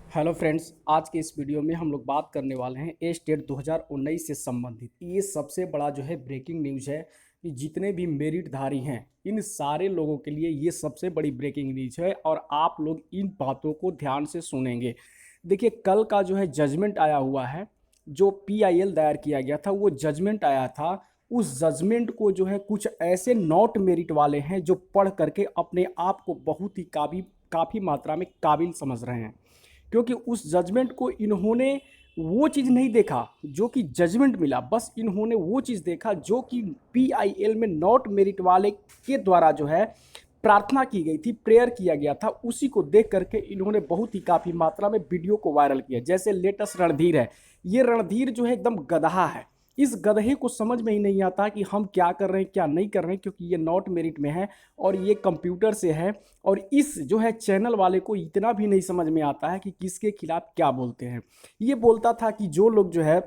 Hello friends, आज के इस वीडियो में हम लोग बात करने वाले हैं ए स्टेट 2019 से संबंधित। ये सबसे बड़ा जो है ब्रेकिंग न्यूज़ है कि जितने भी मेरिटधारी हैं इन सारे लोगों के लिए ये सबसे बड़ी ब्रेकिंग न्यूज़ है और आप लोग इन बातों को ध्यान से सुनेंगे। देखिए, कल का जो है जजमेंट आया हुआ है, जो पीआईएल दायर किया गया था वो जजमेंट आया था। उस जजमेंट को जो है कुछ ऐसे नॉट मेरिट वाले हैं जो पढ़ करके अपने आप को बहुत ही काफ़ी मात्रा में काबिल समझ रहे हैं, क्योंकि उस जजमेंट को इन्होंने वो चीज़ नहीं देखा जो कि जजमेंट मिला। बस इन्होंने वो चीज़ देखा जो कि पीआईएल में नॉट मेरिट वाले के द्वारा जो है प्रार्थना की गई थी, प्रेयर किया गया था, उसी को देख करके इन्होंने बहुत ही काफ़ी मात्रा में वीडियो को वायरल किया। जैसे लेटेस्ट रणधीर है, ये रणधीर जो है एकदम गधा है। इस गधे को समझ में ही नहीं आता कि हम क्या कर रहे हैं क्या नहीं कर रहे हैं, क्योंकि ये नॉट मेरिट में है और ये कंप्यूटर से है। और इस जो है चैनल वाले को इतना भी नहीं समझ में आता है कि किसके खिलाफ क्या बोलते हैं। ये बोलता था कि जो लोग जो है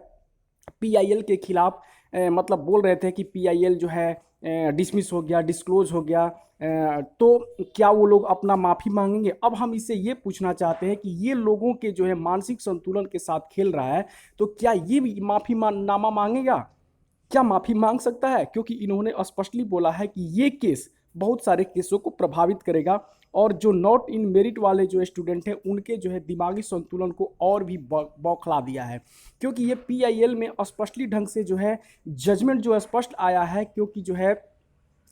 पीआईएल के खिलाफ मतलब बोल रहे थे कि पीआईएल जो है डिसमिस हो गया, डिस्क्लोज हो गया, तो क्या वो लोग अपना माफ़ी मांगेंगे। अब हम इससे ये पूछना चाहते हैं कि ये लोगों के जो है मानसिक संतुलन के साथ खेल रहा है, तो क्या ये भी नामा मांगेगा? क्या माफ़ी मांग सकता है? क्योंकि इन्होंने स्पष्टली बोला है कि ये केस बहुत सारे केसों को प्रभावित करेगा और जो नॉट इन मेरिट वाले जो स्टूडेंट हैं उनके जो है दिमागी संतुलन को और भी बौखला दिया है। क्योंकि ये पीआईएल में स्पष्टली ढंग से जो है जजमेंट जो स्पष्ट आया है, क्योंकि जो है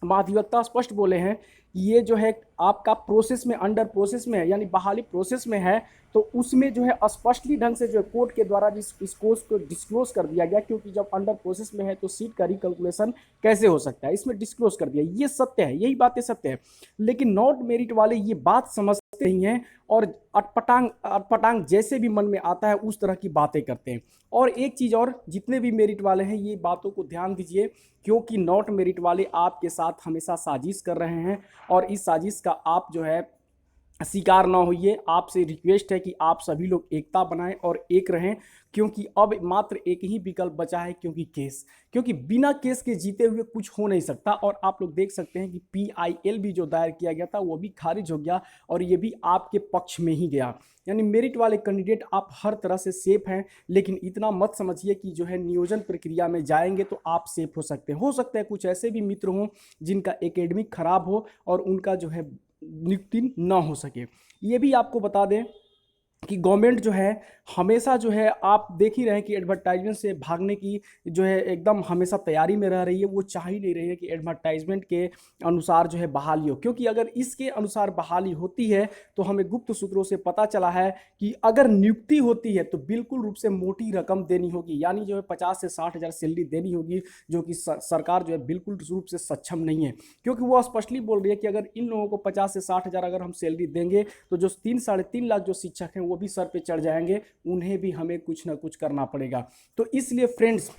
महाधिवक्ता स्पष्ट बोले हैं कि ये जो है आपका प्रोसेस में, अंडर प्रोसेस में है, यानी बहाली प्रोसेस में है। तो उसमें जो है स्पष्टली ढंग से जो है कोर्ट के द्वारा इस कोर्स को डिस्क्लोज कर दिया गया, क्योंकि जब अंडर प्रोसेस में है तो सीट का रिकैलकुलेशन कैसे हो सकता है, इसमें डिस्क्लोज कर दिया। ये सत्य है, यही बातें सत्य है। लेकिन नॉट मेरिट वाले ये बात समझते नहीं हैं और अटपटांग अटपटांग जैसे भी मन में आता है उस तरह की बातें करते हैं। और एक चीज़ और, जितने भी मेरिट वाले हैं ये बातों को ध्यान दीजिए, क्योंकि नॉट मेरिट वाले आपके साथ हमेशा साजिश कर रहे हैं और इस साजिश का आप जो है शिकार ना होइए। आपसे रिक्वेस्ट है कि आप सभी लोग एकता बनाएं और एक रहें, क्योंकि अब मात्र एक ही विकल्प बचा है, क्योंकि बिना केस के जीते हुए कुछ हो नहीं सकता। और आप लोग देख सकते हैं कि पीआईएल भी जो दायर किया गया था वो भी खारिज हो गया और ये भी आपके पक्ष में ही गया। यानी मेरिट वाले कैंडिडेट आप हर तरह से सेफ हैं, लेकिन इतना मत समझिए कि जो है नियोजन प्रक्रिया में जाएंगे तो आप सेफ हो सकते हैं। हो सकता है कुछ ऐसे भी मित्र हों जिनका एकेडमिक खराब हो और उनका जो है नियुक्ति ना हो सके। ये भी आपको बता दें कि गवर्नमेंट जो है हमेशा जो है, आप देख ही रहे हैं कि एडवर्टाइजमेंट से भागने की जो है एकदम हमेशा तैयारी में रह रही है। वो चाह ही नहीं रही है कि एडवर्टाइजमेंट के अनुसार जो है बहाली हो, क्योंकि अगर इसके अनुसार बहाली होती है तो हमें गुप्त सूत्रों से पता चला है कि अगर नियुक्ति होती है तो बिल्कुल रूप से मोटी रकम देनी होगी, यानी जो है 50 से 60 हज़ार सैलरी देनी होगी, जो कि सरकार जो है बिल्कुल रूप से सक्षम नहीं है। क्योंकि वो स्पष्टली बोल रही है कि अगर इन लोगों को 50 से 60 हज़ार अगर हम सैलरी देंगे तो जो 3-3.5 लाख जो शिक्षक हैं वो भी सर पे चढ़ जाएंगे, उन्हें भी हमें कुछ ना कुछ करना पड़ेगा। तो इसलिए फ्रेंड्स,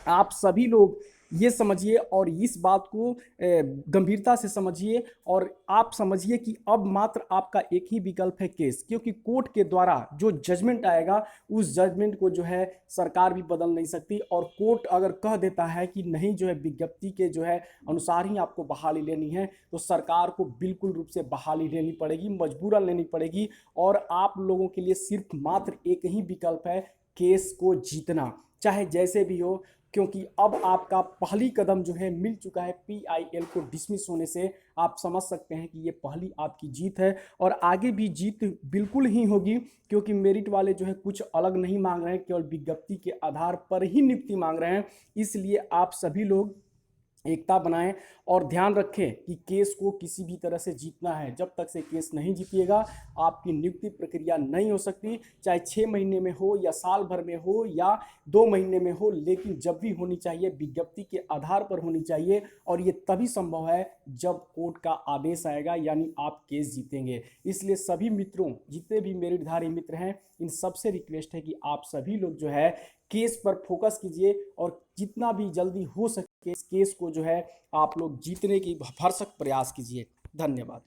आप सभी लोग ये समझिए और इस बात को गंभीरता से समझिए और आप समझिए कि अब मात्र आपका एक ही विकल्प है केस, क्योंकि कोर्ट के द्वारा जो जजमेंट आएगा उस जजमेंट को जो है सरकार भी बदल नहीं सकती। और कोर्ट अगर कह देता है कि नहीं, जो है विज्ञप्ति के जो है अनुसार ही आपको बहाली लेनी है, तो सरकार को बिल्कुल रूप से बहाली लेनी पड़ेगी, मजबूरन लेनी पड़ेगी। और आप लोगों के लिए सिर्फ मात्र एक ही विकल्प है, केस को जीतना, चाहे जैसे भी हो। क्योंकि अब आपका पहली कदम जो है मिल चुका है पीआईएल को डिसमिस होने से। आप समझ सकते हैं कि ये पहली आपकी जीत है और आगे भी जीत बिल्कुल ही होगी, क्योंकि मेरिट वाले जो है कुछ अलग नहीं मांग रहे हैं, केवल विज्ञप्ति के आधार पर ही नियुक्ति मांग रहे हैं। इसलिए आप सभी लोग एकता बनाएं और ध्यान रखें कि केस को किसी भी तरह से जीतना है। जब तक से केस नहीं जीतिएगा आपकी नियुक्ति प्रक्रिया नहीं हो सकती, चाहे 6 महीने में हो या साल भर में हो या 2 महीने में हो, लेकिन जब भी होनी चाहिए विज्ञप्ति के आधार पर होनी चाहिए। और ये तभी संभव है जब कोर्ट का आदेश आएगा, यानी आप केस जीतेंगे। इसलिए सभी मित्रों, जितने भी मेरिटधारी मित्र हैं, इन सबसे रिक्वेस्ट है कि आप सभी लोग जो है केस पर फोकस कीजिए और जितना भी जल्दी हो सके इस केस को जो है आप लोग जीतने की भरसक प्रयास कीजिए। धन्यवाद।